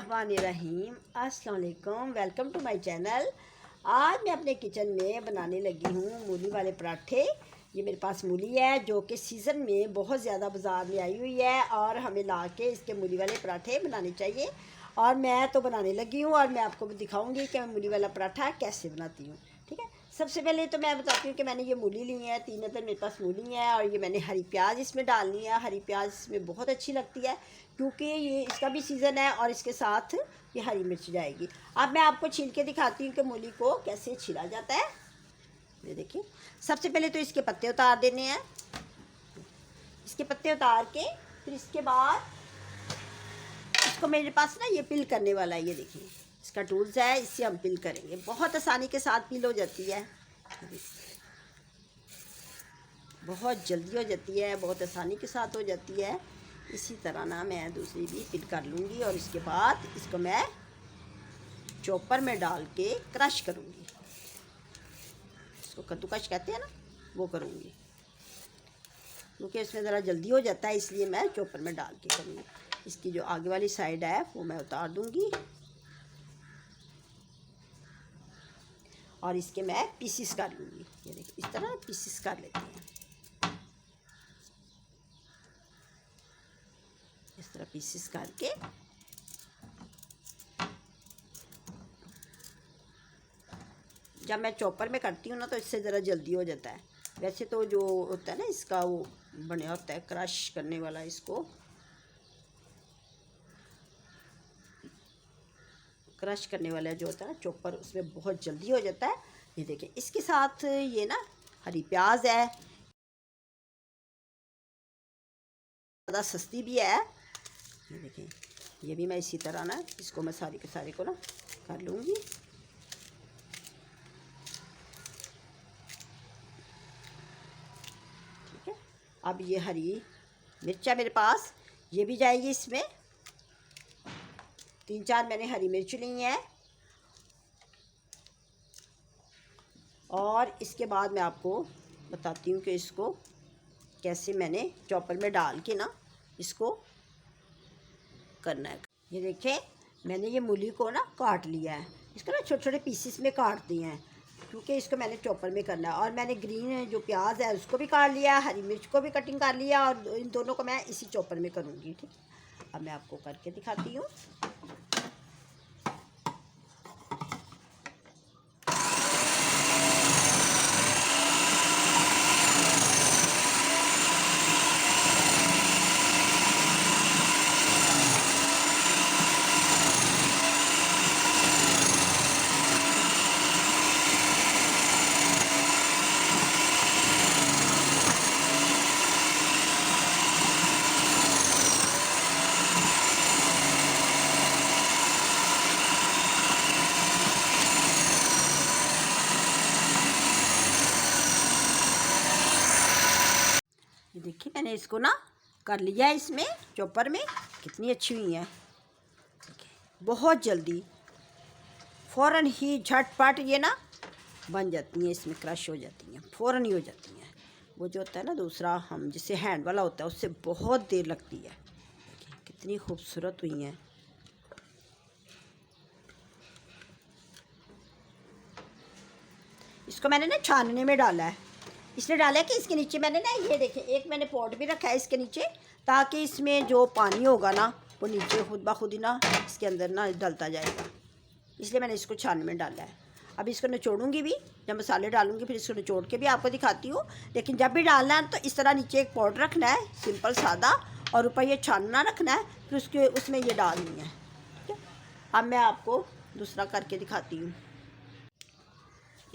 बिस्मिल्लाहिर्रहमानिर्रहीम। अस्सलाम वालेकुम, वेलकम टू माय चैनल। आज मैं अपने किचन में बनाने लगी हूँ मूली वाले पराठे। ये मेरे पास मूली है जो कि सीज़न में बहुत ज़्यादा बाज़ार में आई हुई है और हमें ला के इसके मूली वाले पराठे बनाने चाहिए। और मैं तो बनाने लगी हूँ और मैं आपको दिखाऊँगी कि मैं मूली वाला पराठा कैसे बनाती हूँ। ठीक है, सबसे पहले तो मैं बताती हूँ कि मैंने ये मूली ली है, 3 अदर मेरे पास मूली है। और ये मैंने हरी प्याज इसमें डालनी है। हरी प्याज इसमें बहुत अच्छी लगती है क्योंकि ये इसका भी सीज़न है और इसके साथ ये हरी मिर्च जाएगी। अब मैं आपको छील के दिखाती हूँ कि मूली को कैसे छिला जाता है। ये देखिए, सबसे पहले तो इसके पत्ते उतार देने हैं। इसके पत्ते उतार के फिर इसके बाद इसको मेरे पास ना ये पिल करने वाला है। ये देखिए, इसका टूल्स है, इससे हम पिल करेंगे। बहुत आसानी के साथ पिल हो जाती है, बहुत जल्दी हो जाती है, बहुत आसानी के साथ हो जाती है। इसी तरह ना मैं दूसरी भी पिल कर लूँगी और इसके बाद इसको मैं चॉपर में डाल के क्रश करूँगी। इसको कद्दूकश कहते हैं ना, वो करूँगी क्योंकि इसमें ज़रा जल्दी हो जाता है, इसलिए मैं चॉपर में डाल के करूँगी। इसकी जो आगे वाली साइड है वो मैं उतार दूँगी और इसके मैं पीसीस कर लूँगी। ये देखिए, इस तरह पीसीस कर लेते हैं। इस तरह पीसीस करके जब मैं चॉपर में करती हूँ ना तो इससे ज़रा जल्दी हो जाता है। वैसे तो जो होता है ना इसका वो बना होता है क्रश करने वाला, इसको क्रश करने वाला जो होता है ना चॉपर, उसमें बहुत जल्दी हो जाता है। ये देखिए, इसके साथ ये ना हरी प्याज है, ज़्यादा सस्ती भी है। ये देखिए, ये भी मैं इसी तरह ना इसको मैं सारे के सारे को ना कर लूँगी। ठीक है, अब ये हरी मिर्चा मेरे पास, ये भी जाएगी इसमें। 3-4 मैंने हरी मिर्च ली है। और इसके बाद मैं आपको बताती हूँ कि इसको कैसे मैंने चॉपर में डाल के ना इसको करना है। ये देखें, मैंने ये मूली को ना काट लिया है। इसको ना छोटे छोटे पीसेस में काट दिए हैं क्योंकि इसको मैंने चॉपर में करना है। और मैंने ग्रीन जो प्याज है उसको भी काट लिया, हरी मिर्च को भी कटिंग कर लिया और इन दोनों को मैं इसी चॉपर में करूँगी। ठीक, अब मैं आपको करके दिखाती हूँ। ये देखिए, मैंने इसको ना कर लिया है इसमें चॉपर में। कितनी अच्छी हुई है, बहुत जल्दी फ़ौरन ही झटपट ये ना बन जाती हैं, इसमें क्रश हो जाती हैं, फ़ौरन ही हो जाती हैं। वो जो होता है ना दूसरा हम जिससे हैंड वाला होता है उससे बहुत देर लगती है। देखिए कितनी खूबसूरत हुई हैं। इसको मैंने ना छानने में डाला है, इसलिए डाला है कि इसके नीचे मैंने ना ये देखें एक मैंने पॉट भी रखा है इसके नीचे, ताकि इसमें जो पानी होगा ना वो नीचे खुद ब खुद ही ना इसके अंदर ना डलता जाएगा, इसलिए मैंने इसको छानने में डाला है। अब इसको निचोड़ूंगी भी, जब मसाले डालूंगी फिर इसको निचोड़ के भी आपको दिखाती हूँ। लेकिन जब भी डालना है तो इस तरह नीचे एक पॉट रखना है सिंपल सादा, और ऊपर ये छानना रखना है, फिर उसमें ये डालनी है। ठीक है, अब मैं आपको दूसरा करके दिखाती हूँ।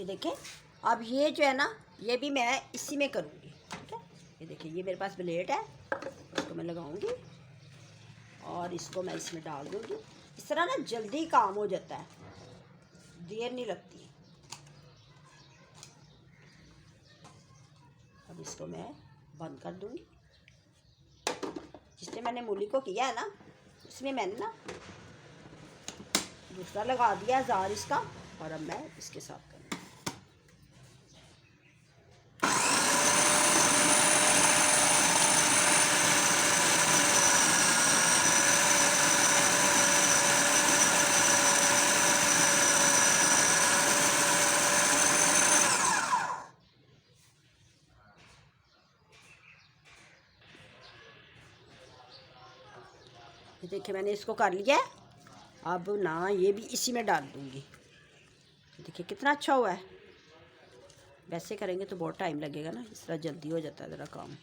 ये देखें, अब ये जो है ना ये भी मैं इसी में करूँगी। ठीक है, ये देखिए, ये मेरे पास प्लेट है, इसको मैं लगाऊंगी और इसको मैं इसमें डाल दूँगी। इस तरह ना जल्दी काम हो जाता है, देर नहीं लगती। अब इसको मैं बंद कर दूँगी। जिससे मैंने मूली को किया है ना उसमें मैंने ना दूसरा लगा दिया जार इसका, और अब मैं इसके साथ करूँगी। ये देखिए मैंने इसको कर लिया है। अब ना ये भी इसी में डाल दूँगी। देखिए कितना अच्छा हुआ है। वैसे करेंगे तो बहुत टाइम लगेगा ना, इस तरह जल्दी हो जाता है ज़रा काम।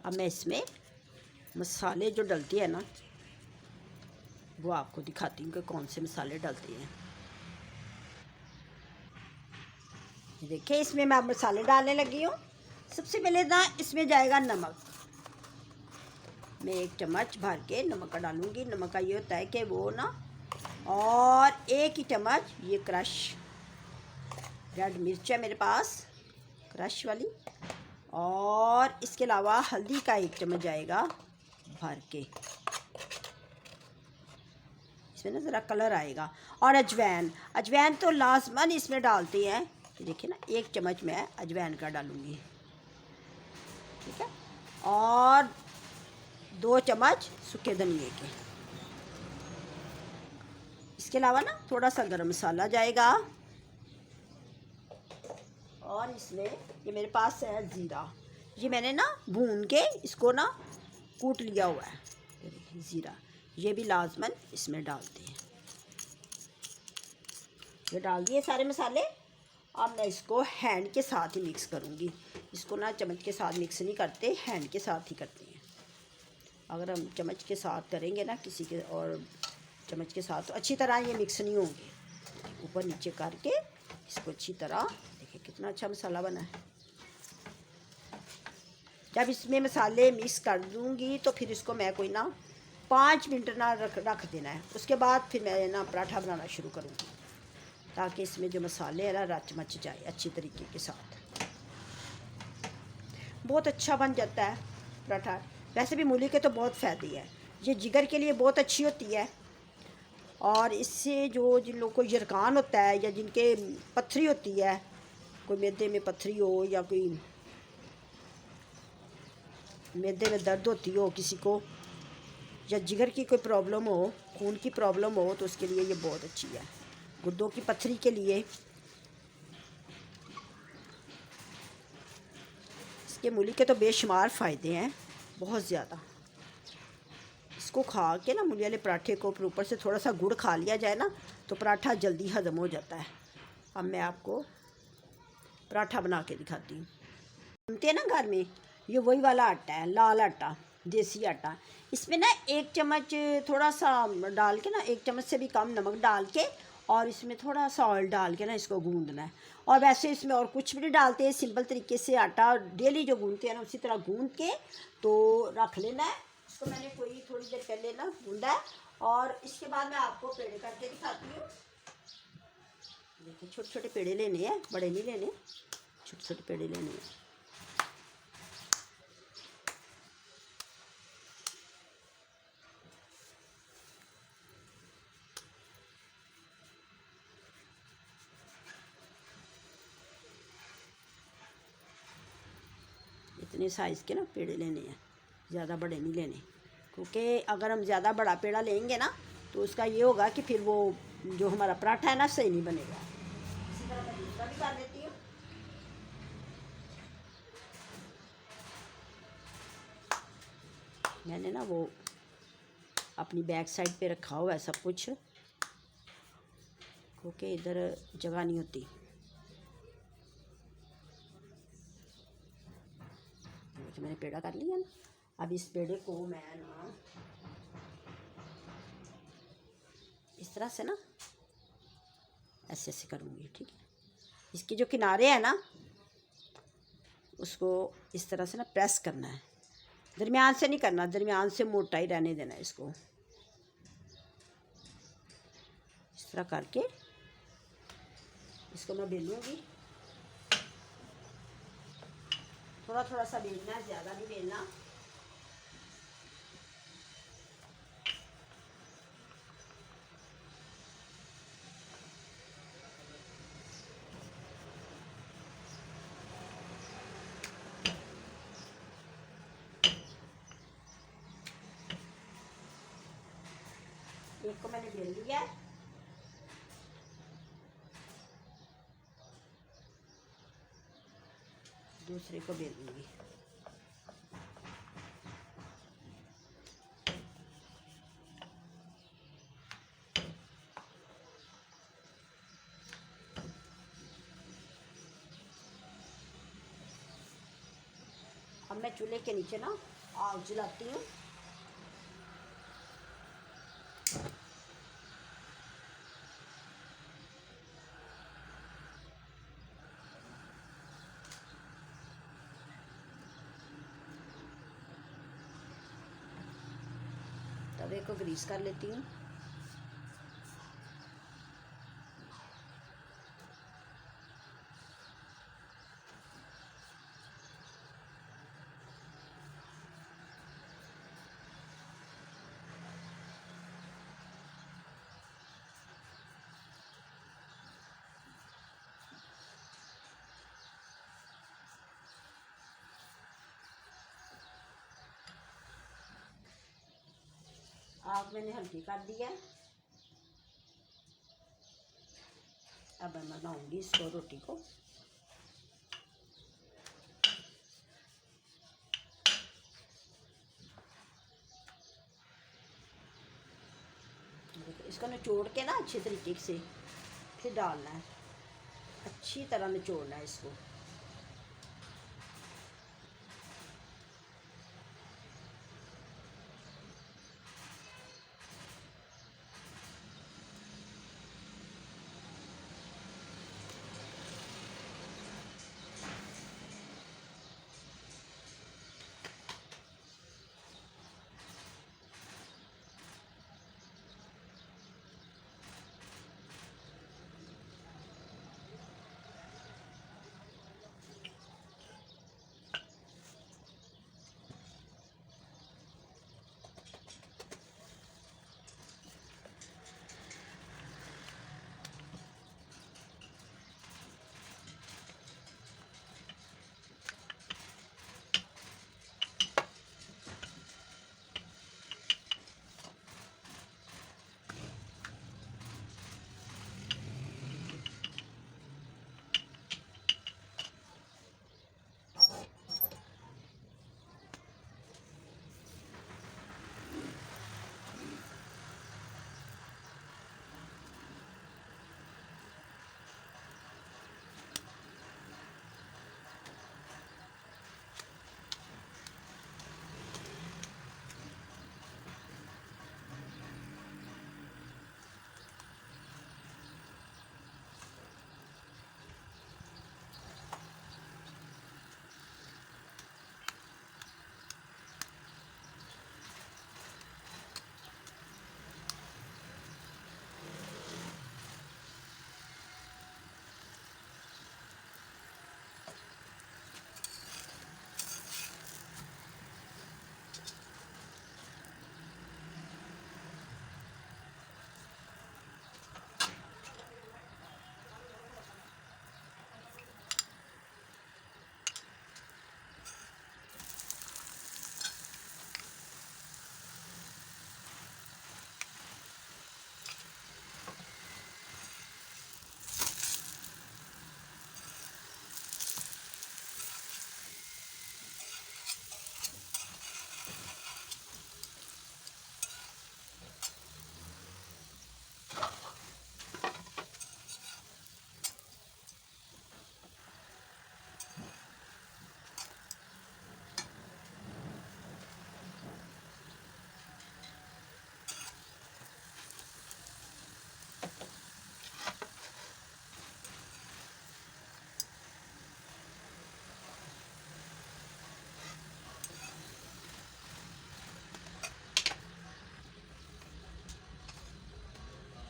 अब मैं इसमें मसाले जो डलती है ना वो आपको दिखाती हूँ कि कौन से मसाले डलते हैं। देखिए इसमें मैं मसाले डालने लगी हूँ। सबसे पहले ना इसमें जाएगा नमक। मैं 1 चम्मच भर के नमक का डालूँगी। नमक का ये होता है कि वो ना, और 1 ही चम्मच ये क्रश रेड मिर्च है मेरे पास, क्रश वाली। और इसके अलावा हल्दी का 1 चम्मच जाएगा भर के, इसमें ना ज़रा कलर आएगा। और अजवाइन, अजवाइन तो लाजमन इसमें डालते हैं। तो देखिए ना 1 चम्मच मैं अजवाइन का डालूँगी, ठीक है। और 2 चम्मच सूखे धनिए के। इसके अलावा ना थोड़ा सा गरम मसाला जाएगा। और इसमें ये मेरे पास है ज़ीरा, ये मैंने ना भून के इसको ना कूट लिया हुआ है। ये देखिए ज़ीरा, ये भी लाजमन इसमें डालते हैं। ये डाल दिए सारे मसाले। अब मैं इसको हैंड के साथ ही मिक्स करूँगी। इसको ना चम्मच के साथ मिक्स नहीं करते, हैंड के साथ ही करते हैं। अगर हम चम्मच के साथ करेंगे ना किसी के और चम्मच के साथ, तो अच्छी तरह ये मिक्स नहीं होंगे। ऊपर नीचे करके इसको अच्छी तरह, देखिए कितना अच्छा मसाला बना है। जब इसमें मसाले मिक्स कर दूँगी तो फिर इसको मैं कोई ना 5 मिनट ना रख देना है। उसके बाद फिर मैं ना पराठा बनाना शुरू करूँगी, ताकि इसमें जो मसाले हैं ना रच मच जाए अच्छी तरीके के साथ। बहुत अच्छा बन जाता है पराठा। वैसे भी मूली के तो बहुत फ़ायदे हैं। ये जिगर के लिए बहुत अच्छी होती है। और इससे जो जिन लोगों को यरकान होता है या जिनके पथरी होती है, कोई मैदे में पथरी हो या कोई मैदे में दर्द होती हो किसी को, या जिगर की कोई प्रॉब्लम हो, खून की प्रॉब्लम हो, तो उसके लिए ये बहुत अच्छी है। गुर्दों की पथरी के लिए इसके मूली के तो बेशुमार फ़ायदे हैं, बहुत ज़्यादा। इसको खा के ना मूली वाले पराठे को फिर ऊपर से थोड़ा सा गुड़ खा लिया जाए ना तो पराठा जल्दी हज़म हो जाता है। अब मैं आपको पराठा बना के दिखाती हूँ। बनते हैं ना घर में, ये वही वाला आटा है, लाल आटा, देसी आटा। इसमें ना 1 चम्मच थोड़ा सा डाल के ना, 1 चम्मच से भी कम नमक डाल के, और इसमें थोड़ा सा ऑयल डाल के ना इसको गूंदना है। और वैसे इसमें और कुछ भी नहीं डालते हैं, सिंपल तरीके से आटा डेली जो गूंदते हैं ना उसी तरह गूंद के तो रख लेना है। इसको मैंने कोई थोड़ी देर पहले ना गूंदा है। और इसके बाद मैं आपको पेड़े करके दिखाती हूँ। देखिए छोटे छोटे पेड़े लेने हैं, बड़े नहीं लेने, छोटे छोटे पेड़े लेने हैं। इतने साइज़ के ना पेड़े लेने हैं, ज़्यादा बड़े नहीं लेने, क्योंकि अगर हम ज़्यादा बड़ा पेड़ा लेंगे ना तो उसका ये होगा कि फिर वो जो हमारा पराठा है ना सही नहीं बनेगा। इसी तरह मैं दूसरा भी कर लेती हूँ। मैंने ना वो अपनी बैक साइड पे रखा हुआ है सब कुछ, क्योंकि इधर जगह नहीं होती। तो मैंने पेड़ा कर लिया ना। अब इस पेड़े को मैं ना इस तरह से ना ऐसे ऐसे करूँगी, ठीक है। इसके जो किनारे हैं ना उसको इस तरह से ना प्रेस करना है, दरमियान से नहीं करना, दरमियान से मोटा ही रहने देना है इसको। इस तरह करके इसको मैं बेलूँगी। थोड़ा थोड़ा सा बेलना है, ज़्यादा नहीं बेलना। एक को मैंने बेल लिया है। दूसरे को बेलूँगी। अब मैं चूल्हे के नीचे ना आग जलाती हूँ। तवे को ग्रीस कर लेती हूँ। आग मैंने हल्की कर दी है। अब मैं बनाऊंगी इसको, रोटी को। इसको निचोड़ के ना अच्छे तरीके से फिर डालना है, अच्छी तरह निचोड़ना है इसको।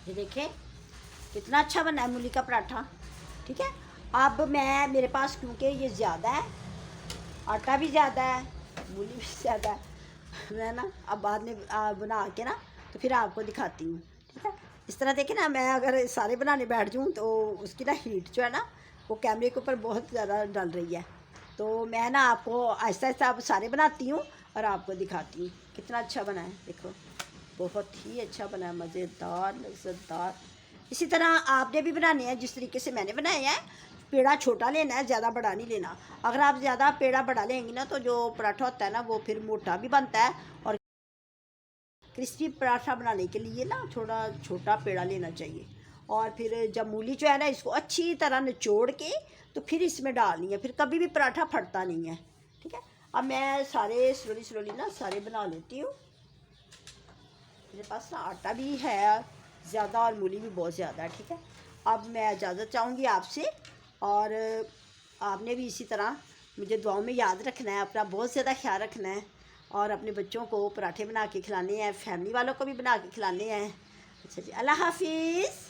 ये देखें कितना अच्छा बना है मूली का पराठा। ठीक है, अब मैं, मेरे पास क्योंकि ये ज़्यादा है, आटा भी ज़्यादा है, मूली भी ज़्यादा है, मैं ना अब बाद में बना के ना तो फिर आपको दिखाती हूँ। ठीक है, इस तरह देखें ना, मैं अगर सारे बनाने बैठ जाऊँ तो उसकी ना हीट जो है ना वो कैमरे के ऊपर बहुत ज़्यादा डल रही है। तो मैं ना आपको आहिस्ता आहिस्ता आप सारे बनाती हूँ और आपको दिखाती हूँ कितना अच्छा बना है। देखो बहुत ही अच्छा बना है, मज़ेदार लज़्ज़तदार। इसी तरह आपने भी बनाने हैं जिस तरीके से मैंने बनाया है। पेड़ा छोटा लेना है, ज़्यादा बड़ा नहीं लेना। अगर आप ज़्यादा पेड़ा बड़ा लेंगी ना तो जो पराठा होता है ना वो फिर मोटा भी बनता है, और क्रिस्पी पराठा बनाने के लिए ना थोड़ा छोटा पेड़ा लेना चाहिए। और फिर जब मूली जो है ना इसको अच्छी तरह निचोड़ के तो फिर इसमें डालनी है, फिर कभी भी पराठा फटता नहीं है। ठीक है, अब मैं सारे स्लोली ना सारे बना लेती हूँ। मेरे पास ना आटा भी है ज़्यादा और मूली भी बहुत ज़्यादा है, ठीक है। अब मैं इजाज़त चाहूँगी आपसे, और आपने भी इसी तरह मुझे दुआओं में याद रखना है, अपना बहुत ज़्यादा ख्याल रखना है, और अपने बच्चों को पराठे बना के खिलाने हैं, फैमिली वालों को भी बना के खिलाने हैं। अच्छा जी, अल्लाह हाफिज़।